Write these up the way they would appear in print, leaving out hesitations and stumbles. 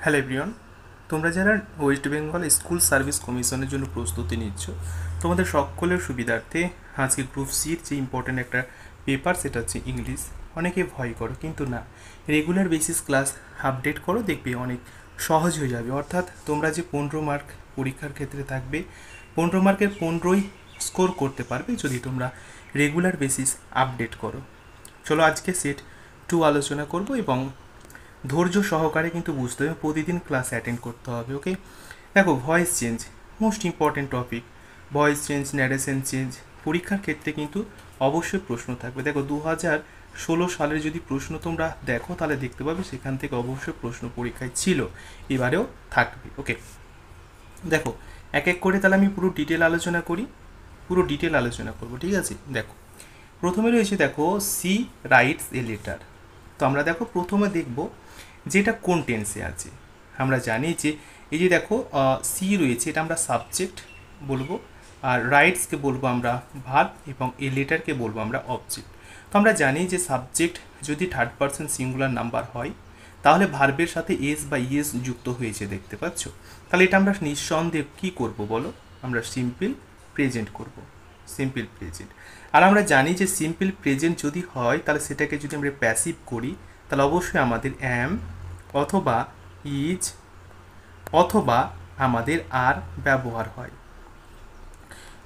Hello everyone, তোমরা যারা West Bengal school service কমিশনের জন্য প্রস্তুতি নিচ্ছ, তোমাদের সকলের সুবিধার্থে আজকে গ্রুপ সির যে ইম্পর্ট্যান্ট একটা পেপার সেটা হচ্ছে ইংলিশ। অনেকে ভয় করো, কিন্তু না, রেগুলার বেসিস ক্লাস আপডেট করো, দেখবে অনেক সহজ হয়ে যাবে। অর্থাৎ তোমরা যে 15 মার্ক পরীক্ষার ক্ষেত্রে থাকবে, 15 মার্কের 15ই স্কোর করতে পারবে যদি তোমরা রেগুলার বেসিস আপডেট করো। চলো আজকে সেট 2 আলোচনা করব এবং ধৈর্য সহকারে কিন্তু বুঝতে হবে, প্রতিদিন ক্লাস অ্যাটেন্ড করতে হবে। ওকে, দেখো voice change most important topic. Voice change, narration change পরীক্ষার ক্ষেত্রে কিন্তু অবশ্যই প্রশ্ন থাকবে। দেখো 2016 সালের যদি প্রশ্ন তোমরা দেখো তাহলে দেখতে পাবে সেখান থেকে অবশ্যই প্রশ্ন পরীক্ষায় ছিল, এবারেও থাকবে। ওকে, দেখো এক এক করে তাহলে আমি পুরো ডিটেল আলোচনা করি, পুরো ডিটেল আলোচনা করব, ঠিক আছে। দেখো প্রথমে রয়েছে, দেখো সি রাইটস এ লেটার। তো আমরা দেখো প্রথমে দেখব যেটা কোন টেন্সে আছে। আমরা জানি যে এই যে দেখো সি রয়েছে, এটা আমরা সাবজেক্ট বলবো, আর রাইটসকে বলবো আমরা ভার্ব, এবং এ লেটারকে বলবো আমরা অবজেক্ট। তো আমরা জানি যে সাবজেক্ট যদি থার্ড পারসন সিঙ্গুলার নাম্বার হয় তাহলে ভার্বের সাথে এস বা ইএস যুক্ত হয়েছে, দেখতে পাচ্ছ। তাহলে এটা আমরা নিঃসন্দেহে কী করব বলো, আমরা সিম্পল প্রেজেন্ট করব, সিম্পল প্রেজেন্ট। আর আমরা জানি যে সিম্পল প্রেজেন্ট যদি হয় তাহলে সেটাকে যদি আমরা প্যাসিভ করি তাহলে অবশ্যই আমাদের অ্যাম অথবা ইজ অথবা আমাদের আর ব্যবহার হয়।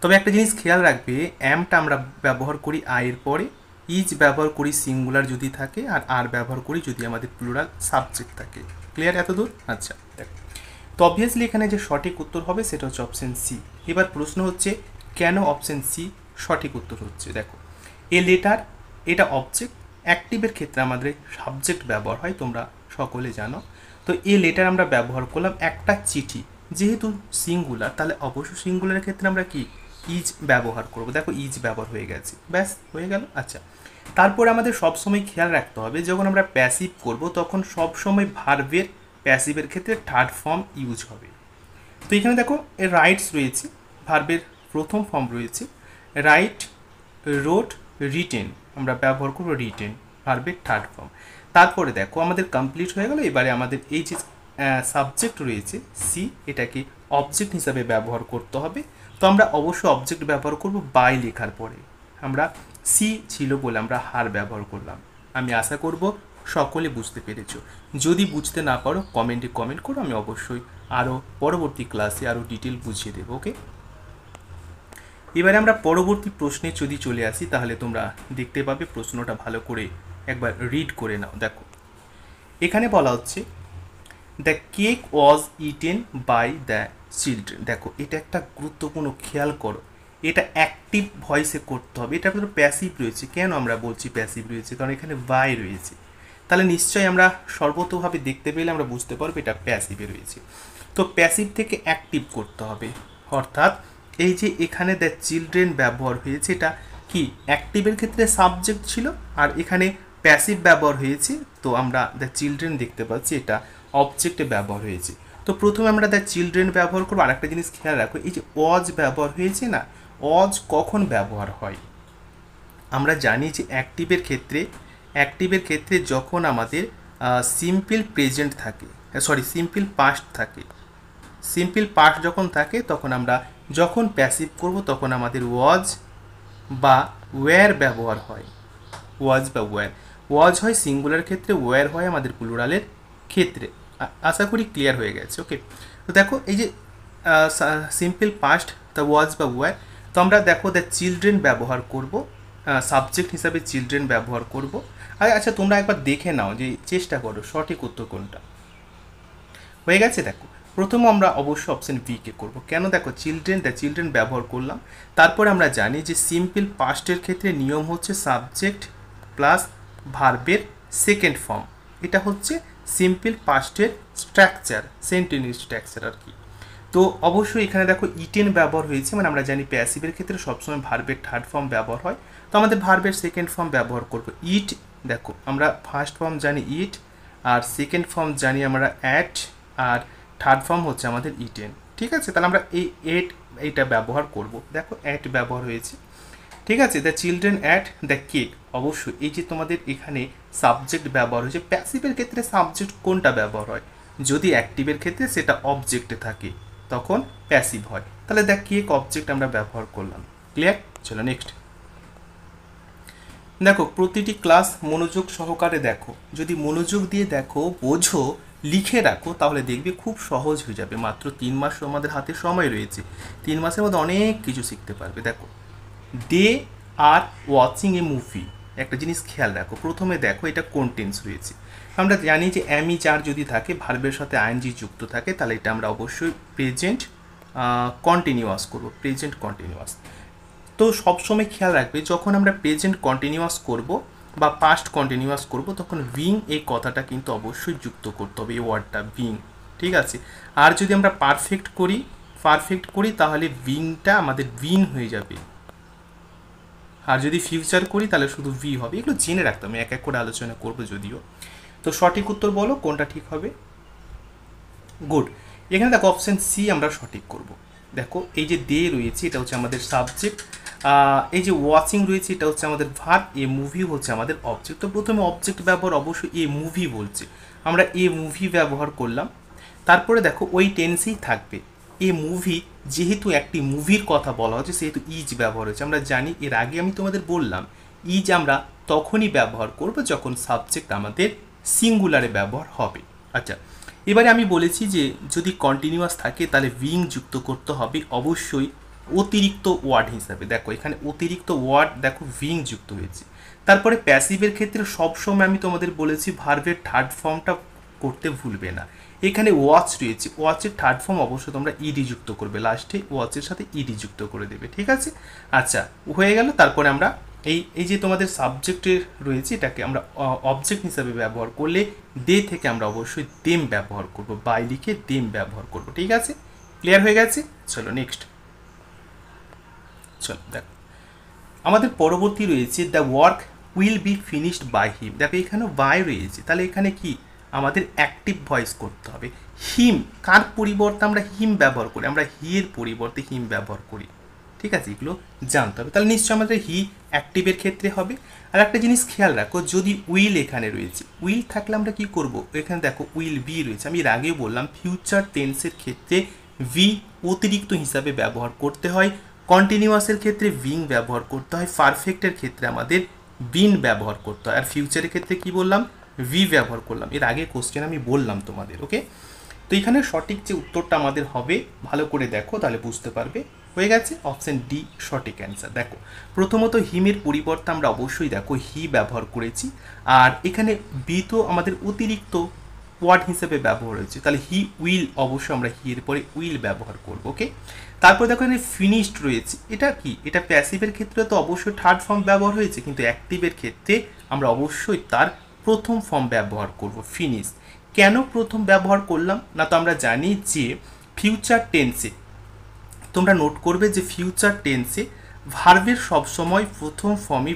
তবে একটা জিনিস খেয়াল রাখবে, অ্যামটা আমরা ব্যবহার করি আয়ের পরে, ইজ ব্যবহার করি সিঙ্গুলার যদি থাকে, আর ব্যবহার করি যদি আমাদের প্লুরাল সাবজেক্ট থাকে। ক্লিয়ার এতদূর? আচ্ছা, দেখো তো অবভিয়াসলি এখানে যে সঠিক উত্তর হবে সেটা হচ্ছে অপশন সি। এবার প্রশ্ন হচ্ছে কেন অপশন সি সঠিক উত্তর হচ্ছে। দেখো এ লেটার, এটা অবজেক্ট, অ্যাক্টিভের ক্ষেত্রে আমাদের সাবজেক্ট ব্যবহার হয়, তোমরা সকলে জানো। তো এ লেটার আমরা ব্যবহার করলাম একটা চিঠি, যেহেতু সিঙ্গুলার তাহলে অবশ্যই সিঙ্গুলারের ক্ষেত্রে আমরা কি ইজ ব্যবহার করব। দেখো ইজ ব্যবহার হয়ে গেছে, ব্যাস হয়ে গেল। আচ্ছা, তারপরে আমাদের সবসময় খেয়াল রাখতে হবে যখন আমরা প্যাসিভ করব তখন সবসময় ভার্বের প্যাসিভের ক্ষেত্রে থার্ড ফর্ম ইউজ হবে। তো এখানে দেখো এর রাইটস রয়েছে, ভার্বের প্রথম ফর্ম রয়েছে রাইট, রোট, রিটেন, আমরা ব্যবহার করবো রিটেন, ভার্বের থার্ড ফর্ম। তারপরে দেখো আমাদের কমপ্লিট হয়ে গেল। এবারে আমাদের এই যে সাবজেক্ট রয়েছে সি, এটাকে অবজেক্ট হিসাবে ব্যবহার করতে হবে। তো আমরা অবশ্যই অবজেক্ট ব্যবহার করব বাই লেখার পরে। আমরা সি ছিল বলে আমরা হার ব্যবহার করলাম। আমি আশা করব সকলে বুঝতে পেরেছো। যদি বুঝতে না পারো কমেন্টে কমেন্ট করো, আমি অবশ্যই আরও পরবর্তী ক্লাসে আরও ডিটেল বুঝিয়ে দেবো। ওকে, এবারে আমরা পরবর্তী প্রশ্নে যদি চলে আসি তাহলে তোমরা দেখতে পাবে প্রশ্নটা ভালো করে একবার রিড করে নাও। দেখো এখানে বলা হচ্ছে the cake was eaten by the children. দেখো এটা একটা গুরুত্বপূর্ণ, খেয়াল করো, এটা অ্যাক্টিভ ভয়েসে করতে হবে। এটা আপনার প্যাসিভ রয়েছে, কেন আমরা বলছি প্যাসিভ রয়েছে, কারণ এখানে বাই রয়েছে। তাহলে নিশ্চয়ই আমরা সর্বতোভাবে দেখতে পেলে আমরা বুঝতে পারবো এটা প্যাসিভে রয়েছে। তো প্যাসিভ থেকে অ্যাক্টিভ করতে হবে, অর্থাৎ এই যে এখানে দ্য চিলড্রেন ব্যবহার হয়েছে, এটা কি অ্যাক্টিভের ক্ষেত্রে সাবজেক্ট ছিল, আর এখানে প্যাসিভ ব্যবহার হয়েছে। তো আমরা দ্য চিলড্রেন দেখতে পাচ্ছি এটা অবজেক্টে ব্যবহার হয়েছে। তো প্রথমে আমরা দ্য চিলড্রেন ব্যবহার করবো। আরেকটা জিনিস খেয়াল রাখো, এই যে ওয়াজ ব্যবহার হয়েছে না, ওয়াজ কখন ব্যবহার হয়? আমরা জানি যে অ্যাক্টিভের ক্ষেত্রে যখন আমাদের সিম্পল প্রেজেন্ট থাকে, সিম্পল পাস্ট থাকে, সিম্পল পাস্ট যখন থাকে তখন আমরা যখন প্যাসিভ করব তখন আমাদের ওয়াজ বা ওয়্যার ব্যবহার হয়। ওয়াজ বা ওয়্যার, ওয়াজ হয় সিঙ্গুলার ক্ষেত্রে, ওয়্যার হয় আমাদের প্লুরালের ক্ষেত্রে। আশা করি ক্লিয়ার হয়ে গেছে। ওকে, তো দেখো এই যে সিম্পল পাস্ট, দ্য ওয়াজ বা ওয়্যার, তো আমরা দেখো দ্য চিলড্রেন ব্যবহার করব, সাবজেক্ট হিসাবে চিলড্রেন ব্যবহার করব। আর আচ্ছা তোমরা একবার দেখে নাও, যে চেষ্টা করো সঠিক উত্তর কোনটা হয়ে গেছে। দেখো প্রথমে আমরা অবশ্যই অপশন বি কে করবো, কেন? দেখো চিলড্রেন, দ্য চিলড্রেন ব্যবহার করলাম। তারপর আমরা জানি যে সিম্পল পাস্টের ক্ষেত্রে নিয়ম হচ্ছে সাবজেক্ট প্লাস ভার্বের সেকেন্ড ফর্ম। এটা হচ্ছে সিম্পল পাস্টের স্ট্রাকচার, সেন্টেন্স স্ট্রাকচার আর কি। তো অবশ্যই এখানে দেখো ইটেন ব্যবহার হয়েছে, মানে আমরা জানি প্যাসিভের ক্ষেত্রে সবসময় ভার্বের থার্ড ফর্ম ব্যবহার হয়। তো আমাদের ভার্বের সেকেন্ড ফর্ম ব্যবহার করবো ইট। দেখো আমরা ফার্স্ট ফর্ম জানি ইট, আর সেকেন্ড ফর্ম জানি আমরা অ্যাট, আর থার্ড ফর্ম হচ্ছে আমাদের ইটেন। ঠিক আছে, তাহলে আমরা এই এইটা ব্যবহার করব। দেখো অ্যাট ব্যবহার হয়েছে, ঠিক আছে। The children at the cake, অবশ্যই এই যে তোমাদের এখানে সাবজেক্ট ব্যবহার হয়েছে। প্যাসিভের ক্ষেত্রে সাবজেক্ট কোনটা ব্যবহার হয়? যদি অ্যাক্টিভের ক্ষেত্রে সেটা অবজেক্টে থাকে তখন প্যাসিভ হয়। তাহলে দেখ কি এক অবজেক্ট আমরা ব্যবহার করলাম। ক্লিয়ার? চলো নেক্সট। দেখো প্রতিটি ক্লাস মনোযোগ সহকারে দেখো, যদি মনোযোগ দিয়ে দেখো, বোঝো, লিখে রাখো, তাহলে দেখবে খুব সহজ হয়ে যাবে। মাত্র 3 মাস আমাদের হাতে সময় রয়েছে, 3 মাসের মধ্যে অনেক কিছু শিখতে পারবে। দেখো, দে আর ওয়াচিং এ মুভি, একটা জিনিস খেয়াল রাখো, প্রথমে দেখো এটা কোন টেন্স রয়েছে। আমরা জানি যে অ্যামি যার যদি থাকে, ভার্বের সাথে আইএনজি যুক্ত থাকে, তাহলে এটা আমরা অবশ্যই প্রেজেন্ট কন্টিনিউয়াস করব, প্রেজেন্ট কন্টিনিউয়াস। তো সবসময় খেয়াল রাখবে যখন আমরা প্রেজেন্ট কন্টিনিউয়াস করব বা পাস্ট কন্টিনিউয়াস করব, তখন বিং এই কথাটা কিন্তু অবশ্যই যুক্ত করতে হবে, এই ওয়ার্ডটা বিং। ঠিক আছে? আর যদি আমরা পারফেক্ট করি তাহলে বিংটা আমাদের বিন হয়ে যাবে। আর যদি ফিউচার করি তাহলে শুধু ভি হবে। এগুলো জেনে রাখতে আমি এক এক করে আলোচনা করবো যদিও। তো সঠিক উত্তর বলো কোনটা ঠিক হবে। গুড। এখানে দেখো অপশান সি আমরা সঠিক করব। দেখো এই যে দে রয়েছে এটা হচ্ছে আমাদের সাবজেক্ট, এই যে ওয়াচিং রয়েছে এটা হচ্ছে আমাদের ভার্ব, এ মুভি হচ্ছে আমাদের অবজেক্ট। তো প্রথমে অবজেক্ট ব্যবহার অবশ্যই এ মুভি বলছে, আমরা এ মুভি ব্যবহার করলাম। তারপরে দেখো ওই টেন্সেই থাকবে এ মুভি, যেহেতু একটি মুভির কথা বলা হচ্ছে সেহেতু ইজ ব্যবহার হচ্ছে। আমরা জানি, এর আগে আমি তোমাদের বললাম, ইজ আমরা তখনই ব্যবহার করব যখন সাবজেক্ট আমাদের সিঙ্গুলারে ব্যবহার হবে। আচ্ছা, এবারে আমি বলেছি যে যদি কন্টিনিউয়াস থাকে তাহলে বিং যুক্ত করতে হবে অবশ্যই অতিরিক্ত ওয়ার্ড হিসাবে। দেখো এখানে অতিরিক্ত ওয়ার্ড, দেখো বিং যুক্ত হয়েছে। তারপরে প্যাসিভের ক্ষেত্রে সবসময় আমি তোমাদের বলেছি ভার্বের থার্ড ফর্মটা করতে ভুলবে না। এখানে ওয়াচ রয়েছে, ওয়াচের থার্ড ফর্ম অবশ্যই তোমরা ইডি যুক্ত করবে, লাস্টে ওয়াচের সাথে ইডি যুক্ত করে দেবে। ঠিক আছে? আচ্ছা, হয়ে গেল। তারপরে আমরা এই যে তোমাদের সাবজেক্টের রয়েছে এটাকে আমরা অবজেক্ট হিসাবে ব্যবহার করলে দে থেকে আমরা অবশ্যই দেম ব্যবহার করব, বাই লিখে দেম ব্যবহার করব। ঠিক আছে? ক্লিয়ার হয়ে গেছে? চলো নেক্সট। চলো দেখো আমাদের পরবর্তী রয়েছে the work will be finished by him. দেখো এখানেও বাই রয়েছে, তাহলে এখানে কি আমাদের অ্যাক্টিভ ভয়েস করতে হবে। হিম, কার পরিবর্তে আমরা হিম ব্যবহার করি? আমরা হি এর পরিবর্তে হিম ব্যবহার করি। ঠিক আছে? এগুলো জানতে হবে। তাহলে নিশ্চয়ই আমাদের হি অ্যাক্টিভের ক্ষেত্রে হবে। আর একটা জিনিস খেয়াল রাখো, যদি উইল এখানে রয়েছে, উইল থাকলে আমরা কি করব? এখানে দেখো উইল বি রয়েছে, আমি এর আগেও বললাম ফিউচার টেন্সের ক্ষেত্রে ভি অতিরিক্ত হিসাবে ব্যবহার করতে হয়, কন্টিনিউয়াসের ক্ষেত্রে বিং ব্যবহার করতে হয়, পারফেক্টের ক্ষেত্রে আমাদের বিন ব্যবহার করতে হয়, আর ফিউচারের ক্ষেত্রে কি বললাম? ভি ব্যবহার করলাম। এর আগে কোশ্চেন আমি বললাম তোমাদের। ওকে, তো এখানে সঠিক যে উত্তরটা আমাদের হবে, ভালো করে দেখো তাহলে বুঝতে পারবে। হয়ে গেছে, অপশন ডি সঠিক অ্যান্সার। দেখো প্রথমত হিমের পরিবর্তে আমরা অবশ্যই দেখো হি ব্যবহার করেছি, আর এখানে বি তো আমাদের অতিরিক্ত ওয়ার্ড হিসেবে ব্যবহার হয়েছে, তাহলে হি উইল অবশ্যই আমরা হি এর পরে উইল ব্যবহার করব। ওকে, তারপর দেখো এখানে ফিনিশড রয়েছে, এটা কি? এটা প্যাসিভের ক্ষেত্রে তো অবশ্যই থার্ড ফর্ম ব্যবহার হয়েছে, কিন্তু অ্যাক্টিভের ক্ষেত্রে আমরা অবশ্যই তার প্রথম ফর্ম ব্যবহার করব, ফিনিশ। কেন প্রথম ব্যবহার করলাম না? তো আমরা জানি যে ফিউচার টেন্সে, তোমরা নোট করবে যে ফিউচার টেন্সে ভার্বের সবসময় প্রথম ফর্মই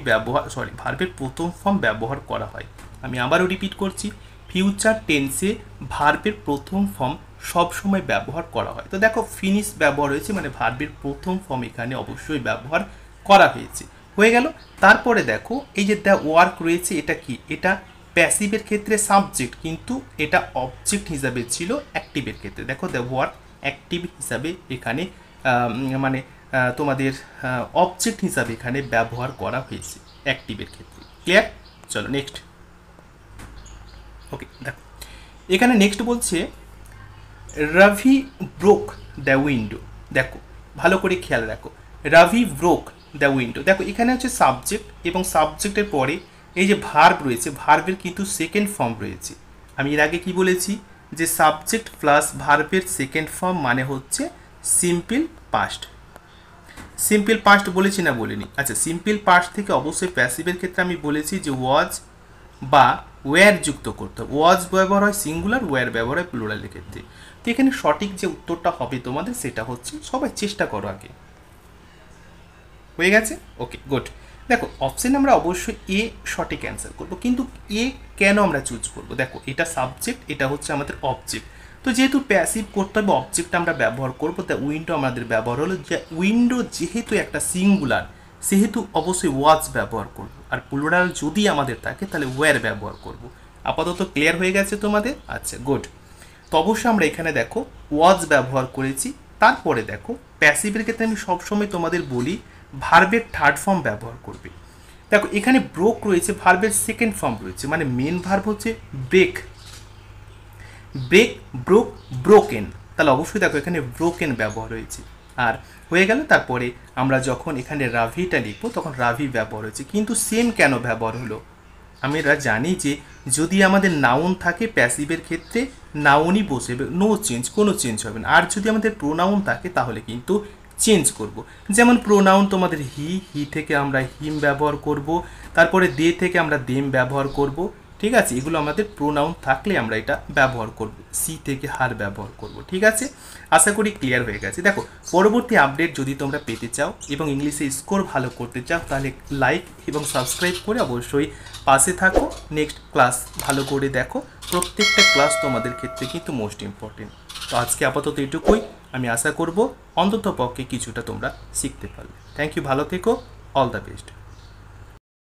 ভার্বের প্রথম ফর্ম ব্যবহার করা হয়। আমি আবারও রিপিট করছি, ফিউচার টেন্সে ভার্বের প্রথম ফর্ম সবসময় ব্যবহার করা হয়। তো দেখো ফিনিশ ব্যবহার হয়েছে, মানে ভার্বের প্রথম ফর্ম এখানে অবশ্যই ব্যবহার করা হয়েছে। হয়ে গেল। তারপরে দেখো এই যে দ্য ওয়ার্ক রয়েছে, এটা কি? এটা প্যাসিভের ক্ষেত্রে সাবজেক্ট, কিন্তু এটা অবজেক্ট হিসাবে ছিল অ্যাক্টিভের ক্ষেত্রে। দেখো দ্য ওয়ার্ক অ্যাক্টিভ হিসাবে এখানে মানে তোমাদের অবজেক্ট হিসাবে এখানে ব্যবহার করা হয়েছে অ্যাক্টিভের ক্ষেত্রে। ক্লিয়ার? চলো নেক্সট। ওকে, দেখো এখানে নেক্সট বলছে রাভি ব্রোক দ্য উইন্ডো। দেখো ভালো করে খেয়াল রাখো, রাভি ব্রোক দ্য উইন্ডো। দেখো এখানে হচ্ছে সাবজেক্ট, এবং সাবজেক্টের পরে এই যে ভার্ব রয়েছে, ভার্বের কিন্তু সেকেন্ড ফর্ম রয়েছে। আমি এর আগে কি বলেছি যে সাবজেক্ট প্লাস ভার্বের সেকেন্ড ফর্ম মানে হচ্ছে সিম্পল পাস্ট। সিম্পল পাস্ট বলেছি না বলিনি? আচ্ছা, সিম্পল পাস্ট থেকে অবশ্যই প্যাসিভের ক্ষেত্রে আমি বলেছি যে ওয়াজ বা ওয়্যার যুক্ত করতে হবে। ওয়াজ ব্যবহার হয় সিঙ্গুলার, ওয়্যার ব্যবহার হয় প্লুরালের ক্ষেত্রে। তো এখানে সঠিক যে উত্তরটা হবে তোমাদের সেটা হচ্ছে, সবাই চেষ্টা করো আগে। হয়ে গেছে? ওকে, গুড। দেখো অপশানে আমরা অবশ্যই এ সঠিক অ্যান্সার করব, কিন্তু এ কেন আমরা চুজ করব? দেখো এটা সাবজেক্ট, এটা হচ্ছে আমাদের অবজেক্ট। তো যেহেতু প্যাসিভ করতে হবে, অবজেক্টটা আমরা ব্যবহার করবো, তা উইন্ডো আমাদের ব্যবহার হলো, যে উইন্ডো যেহেতু একটা সিঙ্গুলার সেহেতু অবশ্যই ওয়াজ ব্যবহার করব, আর প্লুরাল যদি আমাদের থাকে তাহলে ওয়্যার ব্যবহার করব। আপাতত ক্লিয়ার হয়ে গেছে তোমাদের? আচ্ছা, গুড। তো অবশ্যই আমরা এখানে দেখো ওয়াজ ব্যবহার করেছি। তারপরে দেখো প্যাসিভের ক্ষেত্রে আমি সবসময় তোমাদের বলি ভার্বের থার্ড ফর্ম ব্যবহার করবে। দেখো এখানে ব্রোক রয়েছে, ভার্বের সেকেন্ড ফর্ম রয়েছে, মানে মেন ভার্ব হচ্ছে ব্রেক, ব্রেক, ব্রোক, ব্রোকেন। তাহলে অবশ্যই দেখো এখানে ব্রোকেন ব্যবহার হয়েছে। আর হয়ে গেল, তারপরে আমরা যখন এখানে রাভিটা লিখবো তখন রাভি ব্যবহার হয়েছে। কিন্তু সেম কেন ব্যবহার হলো? আমরা জানি যে যদি আমাদের নাউন থাকে প্যাসিভের ক্ষেত্রে নাউনই বসবে, নো চেঞ্জ, কোনো চেঞ্জ হবে না। আর যদি আমাদের প্রোনাউন থাকে তাহলে কিন্তু চেঞ্জ করব। যেমন প্রোনাউন তোমাদের হি, হি থেকে আমরা হিম ব্যবহার করব, তারপরে দে থেকে আমরা দেম ব্যবহার করব। ঠিক আছে, এগুলো আমাদের প্রোনাউন থাকলে আমরা এটা ব্যবহার করব। সি থেকে হার ব্যবহার করব। ঠিক আছে, আশা করি ক্লিয়ার হয়ে গেছে। দেখো পরবর্তী আপডেট যদি তোমরা পেতে চাও এবং ইংলিশে স্কোর ভালো করতে চাও তাহলে লাইক এবং সাবস্ক্রাইব করে অবশ্যই পাশে থাকো। নেক্সট ক্লাস ভালো করে দেখো, প্রত্যেকটা ক্লাস তোমাদের ক্ষেত্রে কিন্তু মোস্ট ইম্পর্টেন্ট। তো আজকে আপাতত এটুকুই। আমি আশা করব অন্তত পক্ষে কিছুটা তোমরা শিখতে পারবে। থ্যাংক ইউ, ভালো থেকো, অল দ্য বেস্ট।